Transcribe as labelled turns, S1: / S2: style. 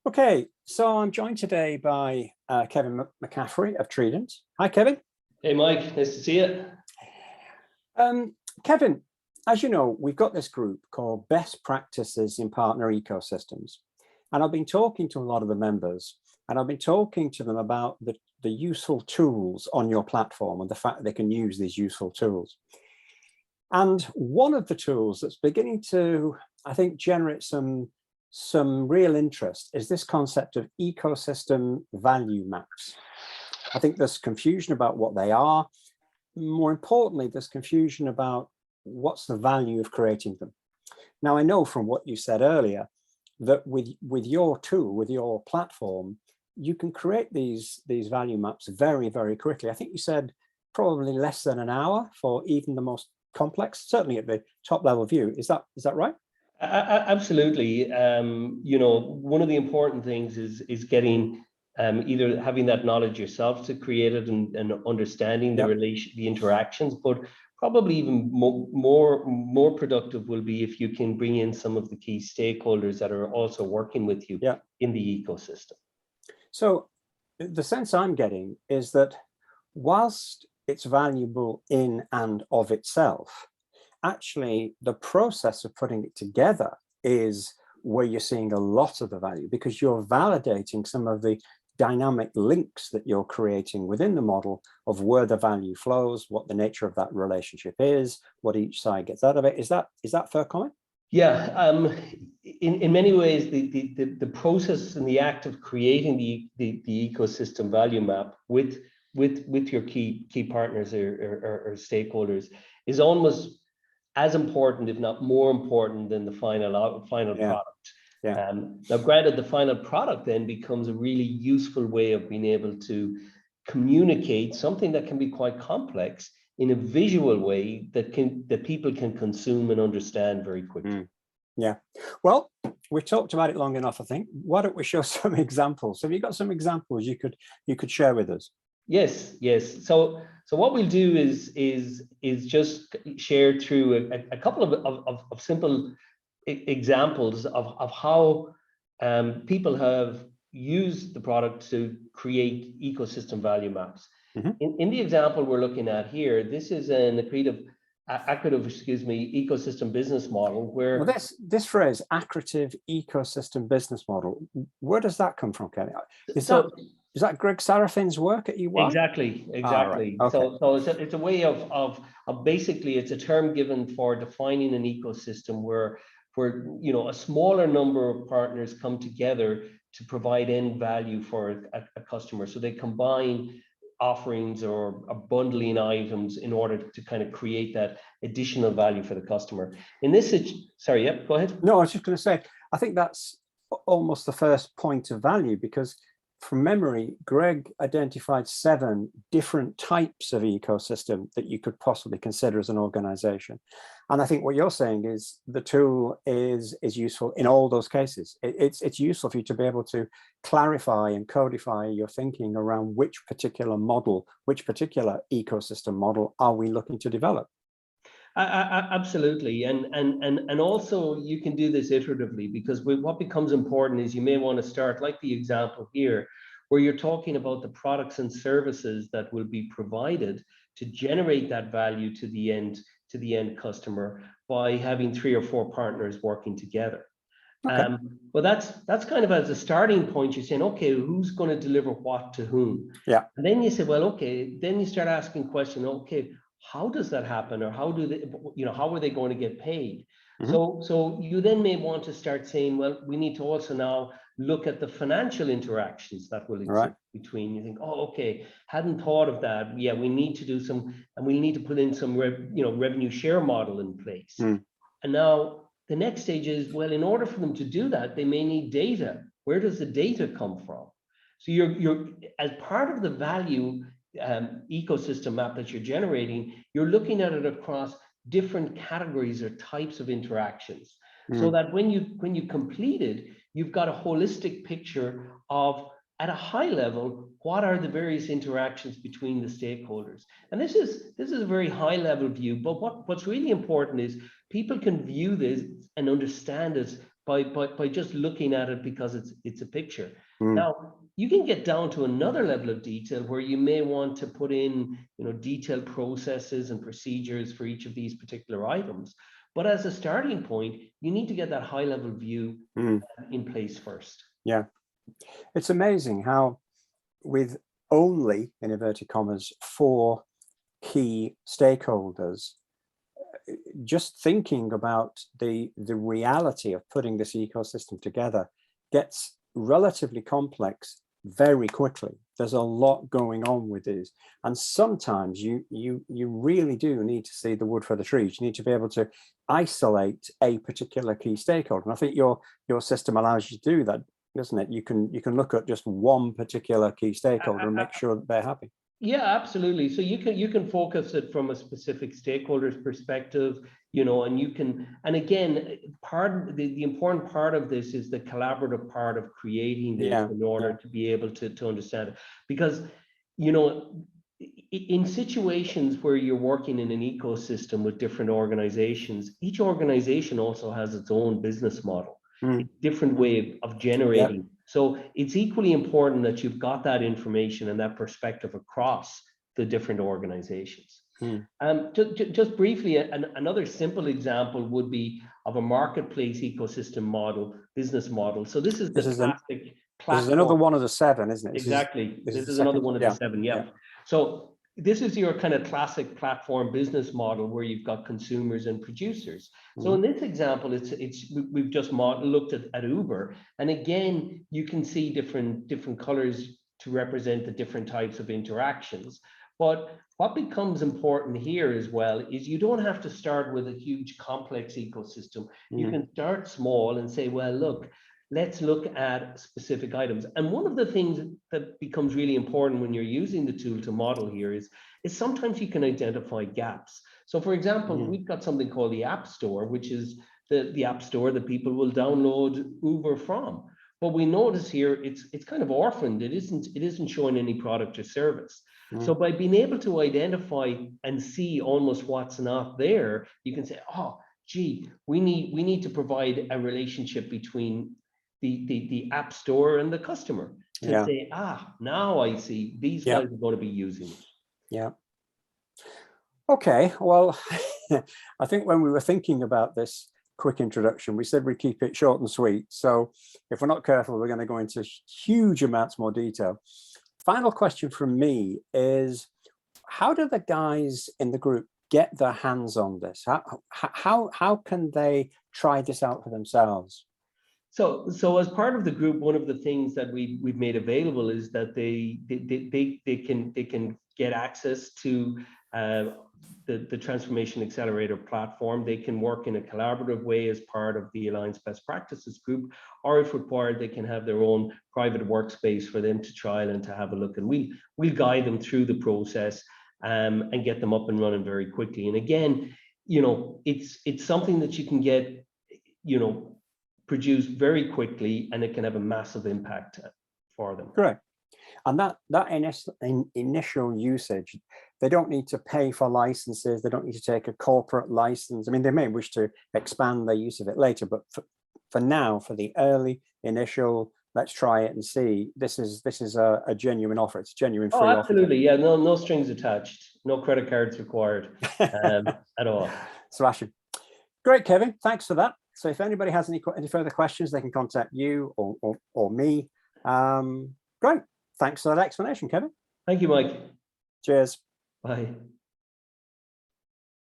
S1: Okay, so I'm joined today by Kevin McCaffrey of Trident. Hi, Kevin.
S2: Hey, Mike, nice to see you.
S1: Kevin, as you know, we've got this group called Best Practices in Partner Ecosystems. And I've been talking to a lot of the members, and I've been talking to them about the useful tools on your platform and the fact that they can use these useful tools. And one of the tools that's beginning to, I think, generate some real interest is this concept of ecosystem value maps. I think there's confusion about what they are. More importantly, there's confusion about what's the value of creating them. Now, I know from what you said earlier that with your tool, with your platform, you can create these value maps very, very quickly. I think you said probably less than an hour for even the most complex, certainly at the top level view. Is that right?
S2: Absolutely. One of the important things is getting either having that knowledge yourself to create it and understanding the the interactions, but probably even more productive will be if you can bring in some of the key stakeholders that are also working with you in the ecosystem.
S1: So the sense I'm getting is that whilst it's valuable in and of itself, actually the process of putting it together is where you're seeing a lot of the value, because you're validating some of the dynamic links that you're creating within the model of where the value flows, what the nature of that relationship is, what each side gets out of it. Is that fair comment?
S2: Yeah, in many ways, the process and the act of creating the ecosystem value map with your key partners or stakeholders is almost as important, if not more important, than the final product.
S1: Yeah.
S2: Now, granted, the final product then becomes a really useful way of being able to communicate something that can be quite complex in a visual way that people can consume and understand very quickly.
S1: Yeah. Well, we've talked about it long enough, I think. Why don't we show some examples? Have you got some examples you could share with us?
S2: Yes. So what we'll do is just share through a couple of simple examples of how people have used the product to create ecosystem value maps. In the example we're looking at here, this is an accretive ecosystem business model where
S1: this phrase accretive ecosystem business model, where does that come from, Kenny? Is that Greg Sarafin's work at EY?
S2: Exactly.
S1: Right. Okay.
S2: So it's a way of basically, it's a term given for defining an ecosystem where a smaller number of partners come together to provide end value for a customer. So they combine offerings or bundling items in order to kind of create that additional value for the customer. In this, go ahead.
S1: No, I was just going to say, I think that's almost the first point of value, because from memory, Greg identified 7 different types of ecosystem that you could possibly consider as an organization. And I think what you're saying is the tool is useful in all those cases. It's useful for you to be able to clarify and codify your thinking around which particular model, which particular ecosystem model are we looking to develop.
S2: Absolutely, and also you can do this iteratively, because what becomes important is you may want to start, like the example here, where you're talking about the products and services that will be provided to generate that value to the end customer by having 3 or 4 partners working together.
S1: Okay.
S2: Well, that's kind of as a starting point. You're saying, okay, who's going to deliver what to whom?
S1: Yeah.
S2: And then you say, well, okay, then you start asking questions. Okay, how does that happen, or how are they going to get paid? So you then may want to start saying, well, we need to also now look at the financial interactions that will exist between. You think, oh, okay, hadn't thought of that. Yeah, we need to do some, and we need to put in some revenue share model in place. And now the next stage is, well, in order for them to do that, they may need data. Where does the data come from? So you're as part of the value ecosystem map that you're generating, you're looking at it across different categories or types of interactions, so that when you complete it, you've got a holistic picture of, at a high level, what are the various interactions between the stakeholders. And this is a very high level view, but what's really important is people can view this and understand it by just looking at it because it's a picture.
S1: Mm.
S2: Now, you can get down to another level of detail where you may want to put in, detailed processes and procedures for each of these particular items. But as a starting point, you need to get that high level view in place first.
S1: Yeah. It's amazing how with only, in inverted commas, 4 key stakeholders, just thinking about the reality of putting this ecosystem together gets relatively complex very quickly. There's a lot going on with these, and sometimes you really do need to see the wood for the trees. You need to be able to isolate a particular key stakeholder, and I think your system allows you to do that, doesn't it? You can look at just one particular key stakeholder and make sure that they're happy.
S2: Yeah, absolutely. So you can focus it from a specific stakeholder's perspective, and again, the important part of this is the collaborative part of creating this in order to be able to understand it. Because, in situations where you're working in an ecosystem with different organizations, each organization also has its own business model, a different way of generating.
S1: Yep.
S2: So it's equally important that you've got that information and that perspective across the different organizations. Just briefly, another simple example would be of a marketplace ecosystem model, business model. So this is classic platform.
S1: This is another one of the 7, isn't it?
S2: Exactly. This is another one of the 7. Yeah. So this is your kind of classic platform business model where you've got consumers and producers. So in this example, we've just looked at Uber, and again, you can see different colors to represent the different types of interactions. But what becomes important here as well is you don't have to start with a huge complex ecosystem. You can start small and say, well, look, let's look at specific items. And one of the things that becomes really important when you're using the tool to model here is sometimes you can identify gaps. So for example, we've got something called the App Store, which is the app store that people will download Uber from. But we notice here it's kind of orphaned. It isn't showing any product or service. So by being able to identify and see almost what's not there, you can say, oh, gee, we need to provide a relationship between the app store and the customer to say, now I see these guys are going to be using it.
S1: Yeah. Okay, well, I think when we were thinking about this quick introduction, we said we'd keep it short and sweet. So if we're not careful, we're going to go into huge amounts more detail. Final question from me is, how do the guys in the group get their hands on this? How can they try this out for themselves?
S2: So as part of the group, one of the things that we've made available is that they can get access to the Transformation Accelerator platform. They can work in a collaborative way as part of the Alliance Best Practices group, or if required, they can have their own private workspace for them to trial and to have a look. And we'll guide them through the process and get them up and running very quickly. And again, it's something that you can get, produced very quickly, and it can have a massive impact for them.
S1: Correct. And that initial usage, they don't need to pay for licenses. They don't need to take a corporate license. I mean, they may wish to expand their use of it later, but for now, for the early initial, let's try it and see, this is a genuine offer. It's a genuine free offer.
S2: Absolutely. Yeah, no strings attached, no credit cards required at all.
S1: Smashing. Great, Kevin. Thanks for that. So if anybody has any further questions, they can contact you or me. Great. Thanks for that explanation, Kevin.
S2: Thank you, Mike.
S1: Cheers.
S2: Bye.